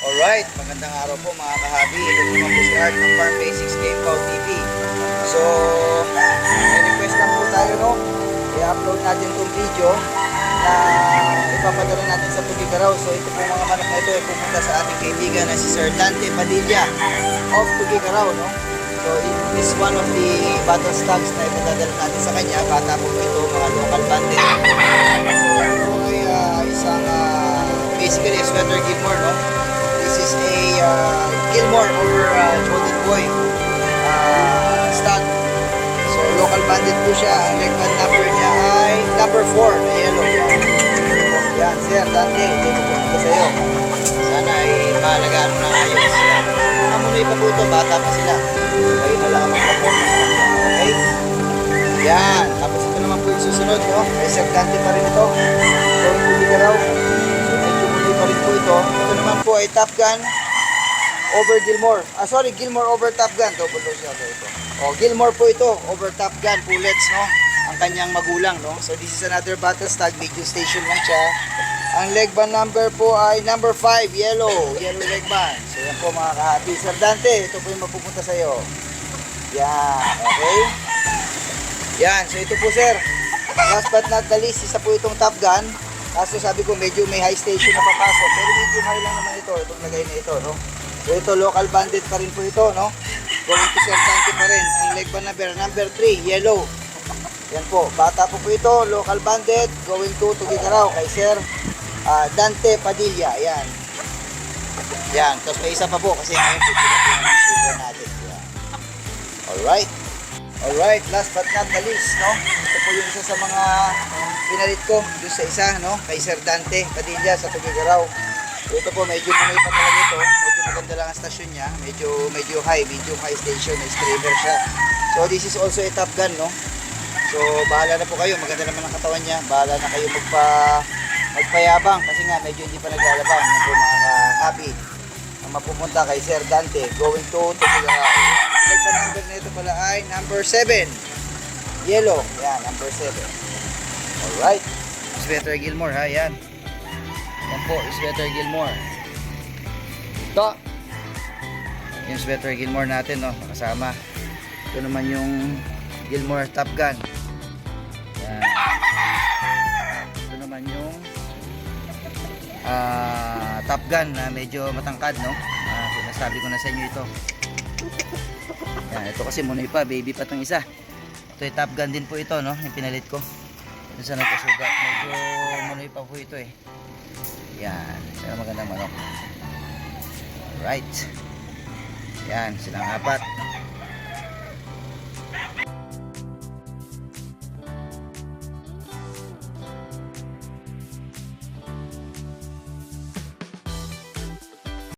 Alright, magandang araw po mga kahabi. Ito po mga Boss Art ng Farm Basics Game Cow TV. So, may request lang po tayo, no? I-upload natin itong video na ipapadala natin sa Tugigaraw. So, ito po mga manok na ito ay pupunta sa ating kaibigan na si Sir Dante Padilla of Tugigaraw, no? So, it is one of the battle stocks na ipadadala natin sa kanya. Bata po ito, mga local bandit. So, ito ay isang basically a sweater Gilmore, no? This is a Gilmore over Golden Boy stock. So local bandit po siya. Ang leg band number niya ay number 4 na yellow. Yan, Sir Dante, ito po ito sa iyo. Sana ay maalagaan mo ng ayos. Yan. Amunoy pa po ito, bata pa sila. Kayo na lang ang mag-report na sa kanila. Okay? Yan. Tapos ito naman po yung susunod, no? Kay Sir Dante pa rin ito. Going to Ligaraw. Pa rin po ito. Ito naman po ay Top Gun over Gilmore. Gilmore over Top Gun. Double dose siya ito. Gilmore po ito over Top Gun. Pullets, no? Ang kanyang magulang, no? So this is another battle stag. Video station lang siya. Ang leg band number po ay number 5. Yellow leg band. So yan po mga kahabi. Sir Dante, ito po yung mapupunta sa iyo. Yan. Okay? Yan. So ito po, sir. Last but not the least, isa po itong Top Gun. Kaso sabi ko medyo may high station na papasok. Pero medyo high lang naman ito. Itong lagay na ito, no? So ito, local bandit pa rin po ito, no? Going to Sir Dante pa rin. Ang leg band number 3, yellow. Yan po. Bata po ito. Local bandit. Going to Tugigaraw kay Sir Dante Padilla. Yan. Yan. Tapos may isa pa po kasi ngayon po pinapin ang shooter natin. Yan. Alright. Alright. Last but not the least, no? Ito po yung isa sa mga pinalit ko doon sa isa, no? Kay Sir Dante Padilla sa Tugigaraw. Ito po, medyo may pa talaga ito. Medyo maganda lang ang stasyon niya. Medyo high station. May streamer siya. So, this is also a Top Gun, no? So, bahala na po kayo. Maganda naman ang katawan niya. Bahala na kayo magpayabang. Kasi nga, medyo hindi pa naglalabang. Yan po mga happy. Ang mapupunta kay Sir Dante. Going to Tugigaraw. Ang leg number na ito pala ay number 7. Yellow. Yan, number 7. Alright. Sweater Gilmore, ha? Yan. Yan po, Sweater Gilmore. Ito. Yung Sweater Gilmore natin, no? Nakasama. Ito naman yung Gilmore Top Gun. Yan. Ito naman yung Top Gun na medyo matangkad, no? Sinasabi ko na sa inyo ito. Yan, ito kasi munoy pa. Baby pa itong isa. Ito yung Top Gun din po ito, no? Yung pinalit ko. Ito sa nagkasugat. Medyo munoy pa po ito eh. Yan. Sila magandang manok. Alright. Yan. Silang apat.